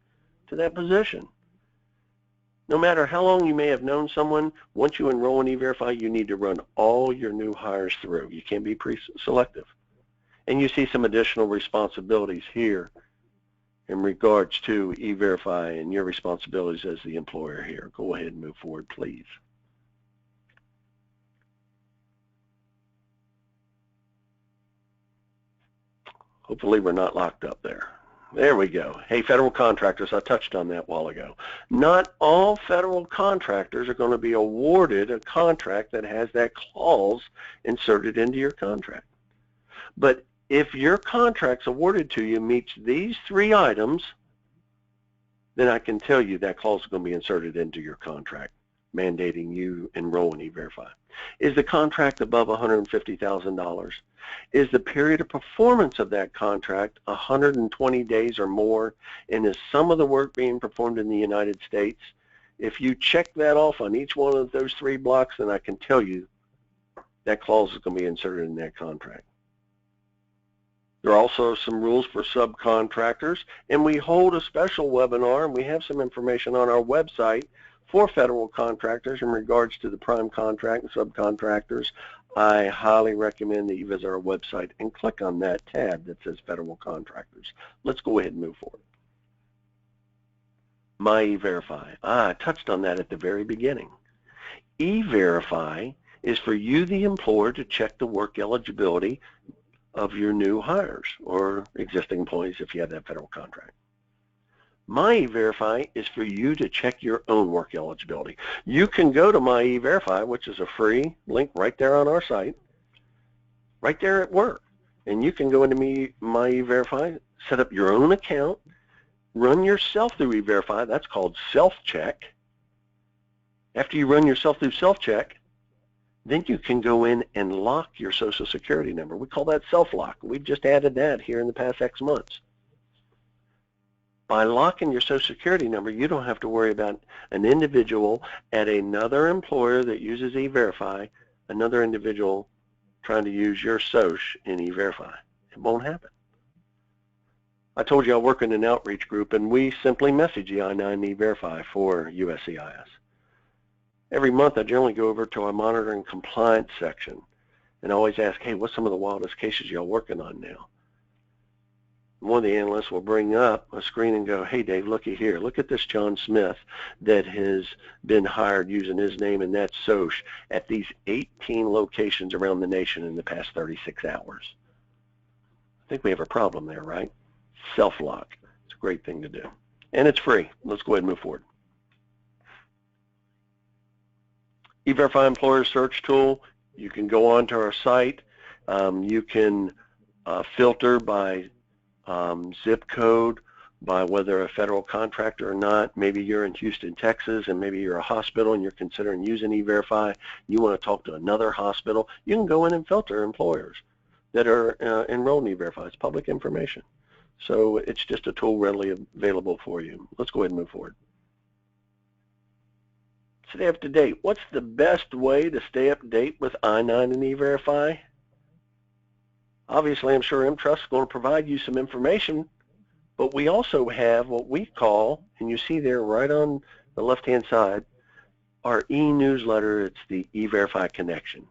to that position. No matter how long you may have known someone, once you enroll in E-Verify, you need to run all your new hires through. You can't be pre-selective. And you see some additional responsibilities here in regards to E-Verify and your responsibilities as the employer here. Go ahead and move forward, please. Hopefully we're not locked up there. There we go. Hey, federal contractors, I touched on that a while ago. Not all federal contractors are going to be awarded a contract that has that clause inserted into your contract. But if your contract's awarded to you meets these 3 items, then I can tell you that clause is going to be inserted into your contract, mandating you enroll in E-Verify. Is the contract above $150,000? Is the period of performance of that contract 120 days or more? And is some of the work being performed in the United States? If you check that off on each one of those 3 blocks, then I can tell you that clause is going to be inserted in that contract. There are also some rules for subcontractors, and we hold a special webinar, and we have some information on our website for federal contractors in regards to the prime contract and subcontractors. I highly recommend that you visit our website and click on that tab that says federal contractors. Let's go ahead and move forward. My E-Verify. I touched on that at the very beginning. E-Verify is for you, the employer, to check the work eligibility of your new hires or existing employees if you have that federal contract. My E-Verify is for you to check your own work eligibility. You can go to My E-Verify, which is a free link right there on our site, right there at work, and you can go into My E-Verify, set up your own account, run yourself through E-Verify. That's called self-check. After you run yourself through self-check, then you can go in and lock your Social Security number. We call that self-lock. We've just added that here in the past X months. By locking your Social Security number, you don't have to worry about an individual at another employer that uses E-Verify, another individual trying to use your Social in E-Verify. It won't happen. I told you I work in an outreach group, and we simply message the I-9 E-Verify for USCIS. Every month, I generally go over to our monitoring compliance section and always ask, hey, what's some of the wildest cases y'all working on now? One of the analysts will bring up a screen and go, hey, Dave, looky here. Look at this John Smith that has been hired using his name and that SOCH at these 18 locations around the nation in the past 36 hours. I think we have a problem there, right? Self-lock. It's a great thing to do. And it's free. Let's go ahead and move forward. E-Verify Employer Search Tool. You can go onto our site. You can filter by zip code, by whether a federal contractor or not. Maybe you're in Houston, Texas, and maybe you're a hospital and you're considering using E-Verify. You want to talk to another hospital. You can go in and filter employers that are enrolled in E-Verify. It's public information. So it's just a tool readily available for you. Let's go ahead and move forward. Stay up to date. What's the best way to stay up to date with I-9 and E-Verify? Obviously, I'm sure EMPTrust is going to provide you some information, but we also have what we call, and you see there right on the left-hand side, our e-newsletter. It's the E-Verify Connection.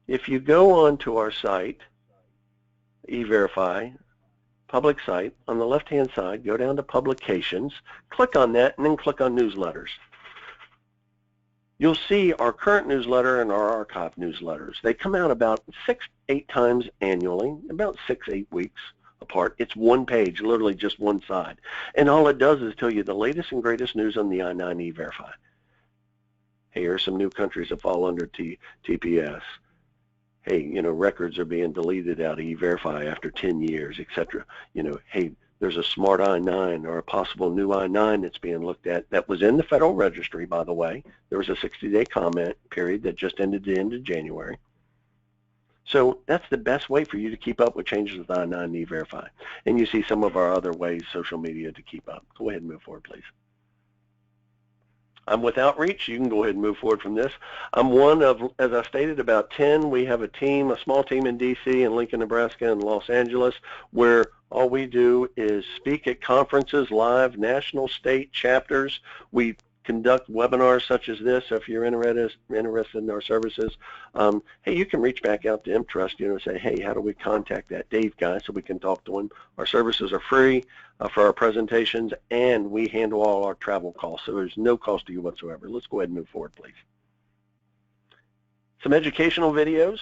If you go onto our site, E-Verify, public site, on the left-hand side, go down to Publications, click on that, and then click on Newsletters. You'll see our current newsletter and our archive newsletters. They come out about 6-8 times annually, about 6-8 weeks apart. It's one page, literally just one side. And all it does is tell you the latest and greatest news on the I-9 E-Verify. Hey, here are some new countries that fall under TPS. Hey, you know, records are being deleted out of E-Verify after 10 years, etc. You know, hey, there's a smart I-9 or a possible new I-9 that's being looked at that was in the Federal Registry, by the way. There was a 60-day comment period that just ended the end of January. So that's the best way for you to keep up with changes with I-9 and E-Verify. And you see some of our other ways, social media, to keep up. Go ahead and move forward, please. I'm with Outreach. You can go ahead and move forward from this. I'm one of, as I stated, about 10. We have a team, a small team in D.C. and Lincoln, Nebraska, and Los Angeles, where all we do is speak at conferences, live, national, state chapters. We conduct webinars such as this. So if you're interested in our services, hey, you can reach back out to EMPTrust, you know, say, hey, how do we contact that Dave guy so we can talk to him? Our services are free for our presentations, and we handle all our travel costs, so there's no cost to you whatsoever. Let's go ahead and move forward, please. Some educational videos.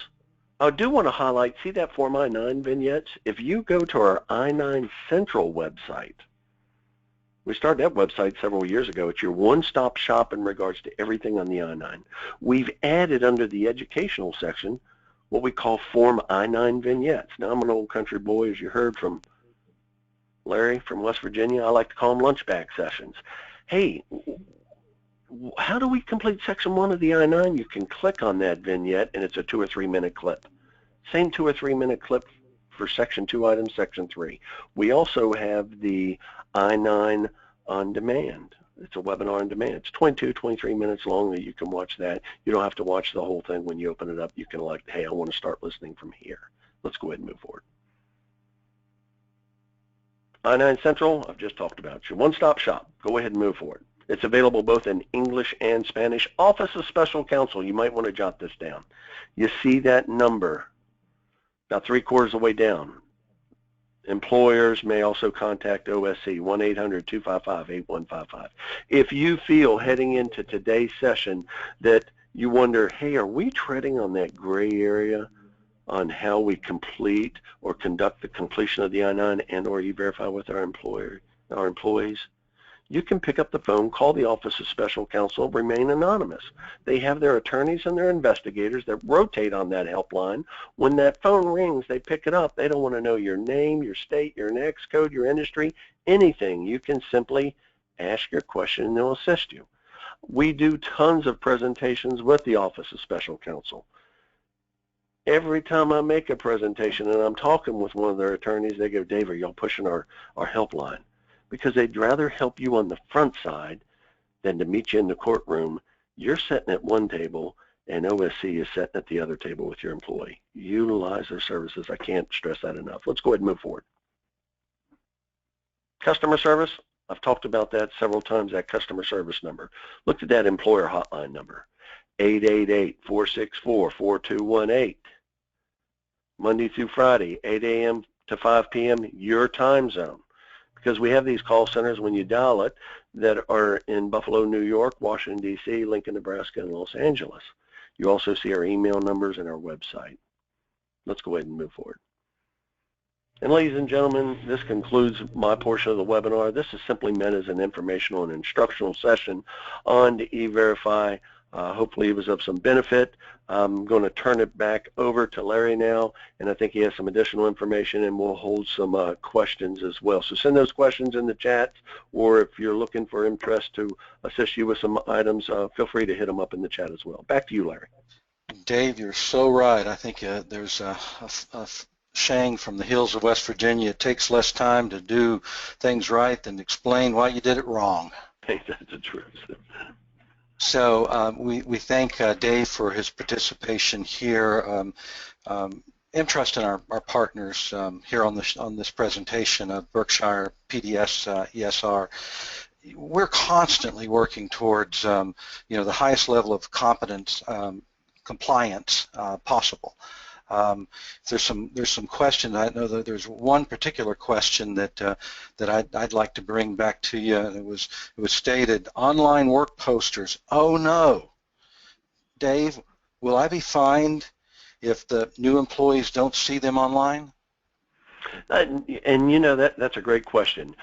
I do want to highlight, see that Form I-9 vignettes? If you go to our I-9 Central website, we started that website several years ago. It's your one-stop shop in regards to everything on the I-9. We've added under the educational section what we call Form I-9 vignettes. Now, I'm an old country boy, as you heard from Larry from West Virginia. I like to call them lunchback sessions. Hey, how do we complete Section 1 of the I-9? You can click on that vignette, and it's a 2 or 3 minute clip. Same 2 or 3 minute clip for Section 2 items, Section 3. We also have the I-9 on demand. It's a webinar on demand. It's 22, 23 minutes long that you can watch that. You don't have to watch the whole thing when you open it up. You can elect, hey, I want to start listening from here. Let's go ahead and move forward. I-9 Central, I've just talked about. It's your one-stop shop. Go ahead and move forward. It's available both in English and Spanish. Office of Special Counsel, you might want to jot this down. You see that number about 3/4 of the way down. Employers may also contact OSC, 1-800-255-8155. If you feel heading into today's session that you wonder, hey, are we treading on that gray area on how we complete or conduct the completion of the I-9 and or E-Verify with our employees, you can pick up the phone, call the Office of Special Counsel, remain anonymous. They have their attorneys and their investigators that rotate on that helpline. When that phone rings, they pick it up. They don't want to know your name, your state, your NAICS code, your industry, anything. You can simply ask your question and they'll assist you. We do tons of presentations with the Office of Special Counsel. Every time I make a presentation and I'm talking with one of their attorneys, they go, Dave, are y'all pushing our helpline? Because they'd rather help you on the front side than to meet you in the courtroom. You're sitting at one table and OSC is sitting at the other table with your employee. Utilize their services. I can't stress that enough. Let's go ahead and move forward. Customer service, I've talked about that several times, that customer service number. Look at that employer hotline number, 888-464-4218. Monday through Friday, 8 a.m. to 5 p.m., your time zone. Because we have these call centers when you dial it that are in Buffalo, New York, Washington, D.C., Lincoln, Nebraska, and Los Angeles. You also see our email numbers and our website. Let's go ahead and move forward. And ladies and gentlemen, this concludes my portion of the webinar. This is simply meant as an informational and instructional session on the E-Verify. Hopefully it was of some benefit. I'm going to turn it back over to Larry now, and I think he has some additional information, and we'll hold some questions as well. So send those questions in the chat, or if you're looking for EMPTrust to assist you with some items, feel free to hit them up in the chat as well. Back to you, Larry. Dave, you're so right. I think there's a saying from the hills of West Virginia, it takes less time to do things right than explain why you did it wrong. I think that's the truth. So we thank Dave for his participation here. EMPTrust and our partners here on this presentation of Berkshire PDS ESR, we're constantly working towards the highest level of competence compliance possible. There's some questions. I know that there's one particular question that I'd like to bring back to you. It was stated, online work posters. Oh no, Dave, will I be fined if the new employees don't see them online? And you know, that's a great question.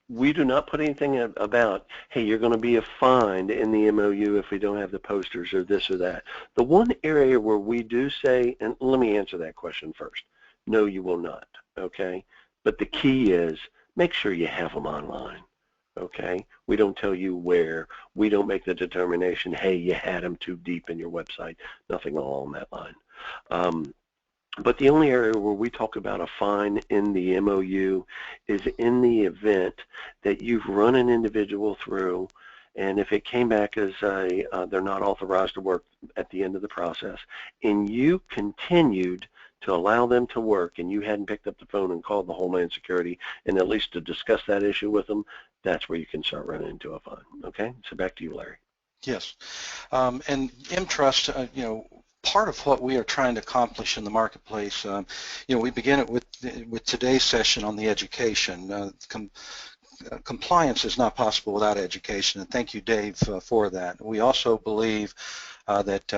We do not put anything about, hey, you're going to be fined in the MOU if we don't have the posters or this or that. The one area where we do say, and let me answer that question first, no, you will not, okay? But the key is make sure you have them online, okay? We don't tell you where. We don't make the determination, hey, you had them too deep in your website, nothing along that line. But the only area where we talk about a fine in the MOU is in the event that you've run an individual through, and if it came back as they're not authorized to work at the end of the process, and you continued to allow them to work, and you hadn't picked up the phone and called the Homeland Security, and at least to discuss that issue with them, that's where you can start running into a fine. Okay, so back to you, Larry. Yes, and EMPTrust, part of what we are trying to accomplish in the marketplace, we begin it with today's session on the education. Compliance is not possible without education, and thank you, Dave, for that. We also believe that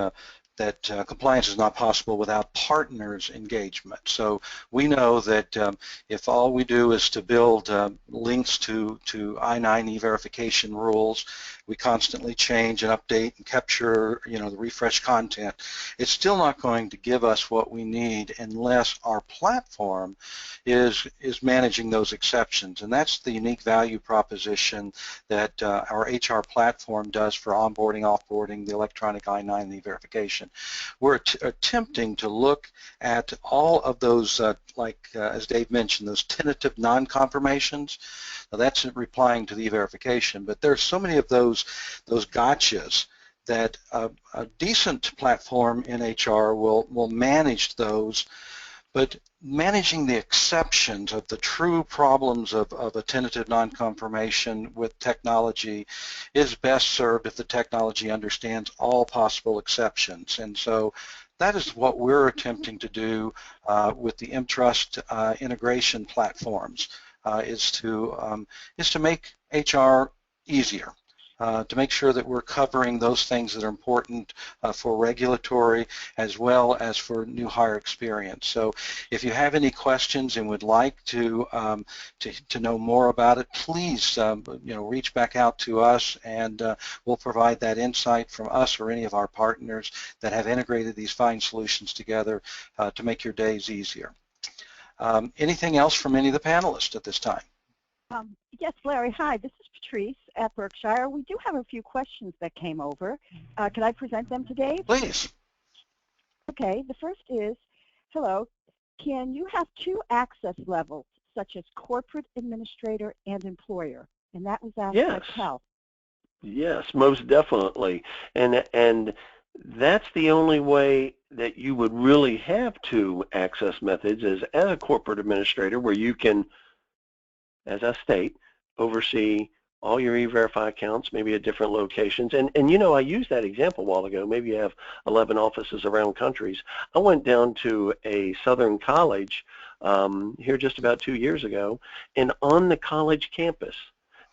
compliance is not possible without partners' engagement. So we know that if all we do is to build links to I-9 e-verification rules, we constantly change and update and capture, the refresh content, it's still not going to give us what we need unless our platform is managing those exceptions. And that's the unique value proposition that our HR platform does for onboarding, offboarding, the electronic I-9 and e-verification. We're attempting to look at all of those, as Dave mentioned, those tentative non-confirmations. Now that's replying to the e-verification, but there's so many of those gotchas that a decent platform in HR will manage those, but managing the exceptions of the true problems of a tentative non-confirmation with technology is best served if the technology understands all possible exceptions. And so that is what we're attempting to do with the EMPTrust integration platforms, is to make HR easier. To make sure that we're covering those things that are important for regulatory as well as for new hire experience. So if you have any questions and would like to know more about it, please reach back out to us, and we'll provide that insight from us or any of our partners that have integrated these fine solutions together to make your days easier. Anything else from any of the panelists at this time? Yes, Larry, hi, this is Patrice at Berkshire. We do have a few questions that came over. Can I present them to Dave? Please. Okay, the first is, hello, can you have two access levels, such as corporate administrator and employer? And that was asked by Cal. Yes, most definitely. And that's the only way that you would really have two access methods is as a corporate administrator, where you can, as I state, oversee all your E-Verify accounts, maybe at different locations. And you know, I used that example a while ago. Maybe you have 11 offices around countries. I went down to a southern college here just about 2 years ago, and on the college campus,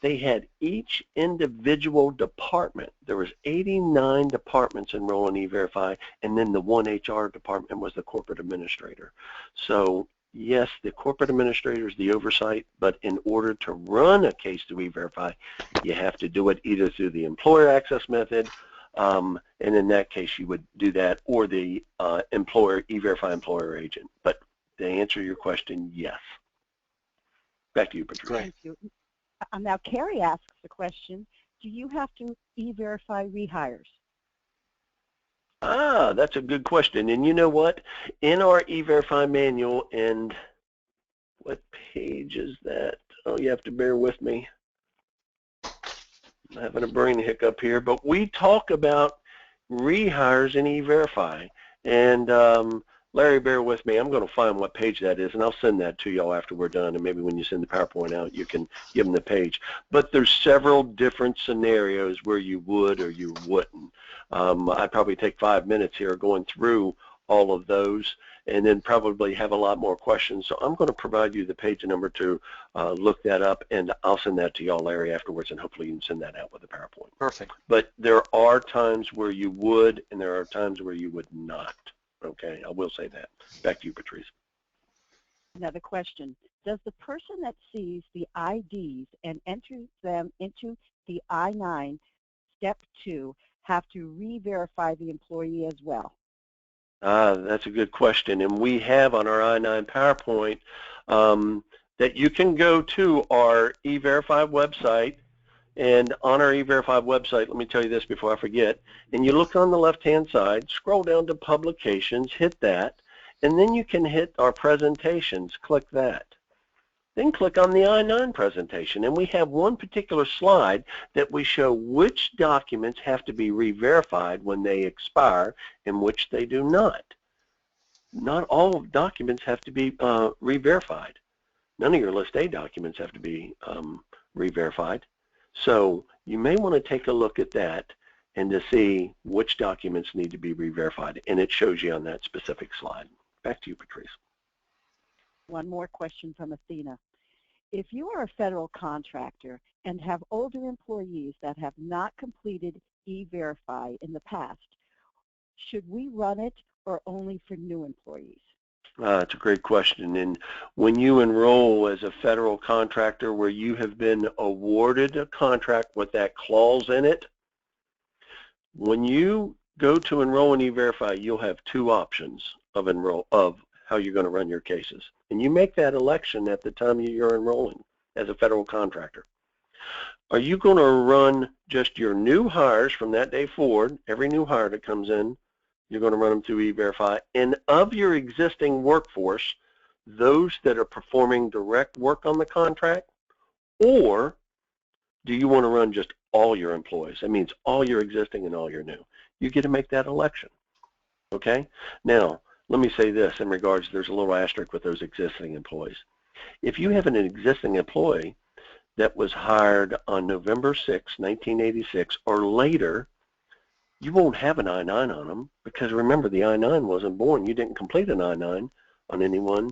they had each individual department. There was 89 departments enroll in E-Verify, and then the one HR department was the corporate administrator. So yes, the corporate administrator is the oversight, but in order to run a case through E-Verify, you have to do it either through the employer access method, and in that case you would do that, or the employer E-Verify employer agent. But to answer your question, yes. Back to you, Patricia. Great. Thank you. Now, Carrie asks the question, do you have to E-Verify rehires? Ah, that's a good question. And you know what? In our E-Verify manual, and what page is that? Oh, you have to bear with me. I'm having a brain hiccup here, but we talk about rehires in E-Verify. And Larry, bear with me. I'm going to find what page that is, and I'll send that to y'all after we're done. And maybe when you send the PowerPoint out, you can give them the page. But there's several different scenarios where you would or you wouldn't. I'd probably take 5 minutes here going through all of those, and then probably have a lot more questions. So I'm going to provide you the page number to look that up, and I'll send that to y'all, Larry, afterwards, and hopefully you can send that out with the PowerPoint. Perfect. But there are times where you would, and there are times where you would not. Okay, I will say that. Back to you, Patrice. Another question. Does the person that sees the IDs and enters them into the I-9 Step 2 have to re-verify the employee as well? That's a good question. And we have on our I-9 PowerPoint that you can go to our E-Verify website. And on our E-Verify website, let me tell you this before I forget, and you look on the left-hand side, scroll down to Publications, hit that, and then you can hit our presentations, click that. Then click on the I-9 presentation, and we have one particular slide that we show which documents have to be re-verified when they expire and which they do not. Not all documents have to be re-verified. None of your List A documents have to be re-verified. So you may want to take a look at that and to see which documents need to be re-verified, and it shows you on that specific slide. Back to you, Patrice. One more question from Athena. If you are a federal contractor and have older employees that have not completed E-Verify in the past, should we run it or only for new employees? It's a great question. And when you enroll as a federal contractor where you have been awarded a contract with that clause in it, when you go to enroll in E-Verify, you'll have two options of how you're going to run your cases. And you make that election at the time you're enrolling as a federal contractor. Are you going to run just your new hires from that day forward, every new hire that comes in, you're going to run them through E-Verify, and of your existing workforce, those that are performing direct work on the contract, or do you want to run just all your employees? That means all your existing and all your new. You get to make that election, okay? Now, let me say this in regards, there's a little asterisk with those existing employees. If you have an existing employee that was hired on November 6, 1986 or later, you won't have an I-9 on them because remember, the I-9 wasn't born. You didn't complete an I-9 on anyone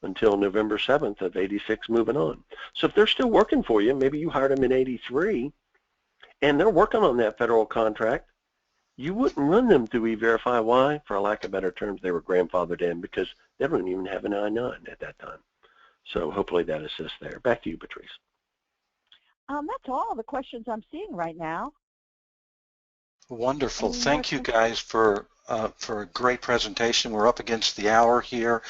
until November 7th of 86 moving on. So if they're still working for you, maybe you hired them in 83 and they're working on that federal contract, you wouldn't run them through E-Verify. Why? For lack of better terms, they were grandfathered in because they don't even have an I-9 at that time. So hopefully that assists there. Back to you, Patrice. That's all the questions I'm seeing right now. Wonderful. Thank you guys for for a great presentation. We're up against the hour here.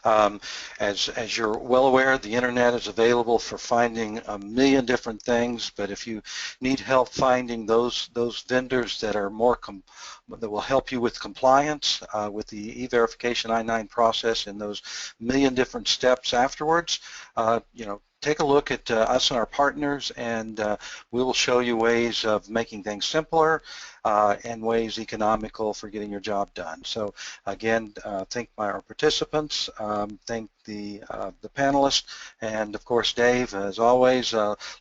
As you're well aware, the internet is available for finding a million different things, but if you need help finding those vendors that are that will help you with compliance with the e-verification I-9 process and those million different steps afterwards, take a look at us and our partners, and we will show you ways of making things simpler and ways economical for getting your job done. So again, thank our participants, thank the panelists, and of course Dave, as always,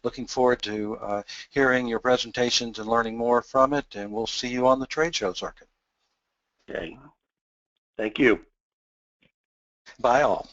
looking forward to hearing your presentations and learning more from it, and we'll see you on the trade show circuit. Okay. Thank you. Bye all.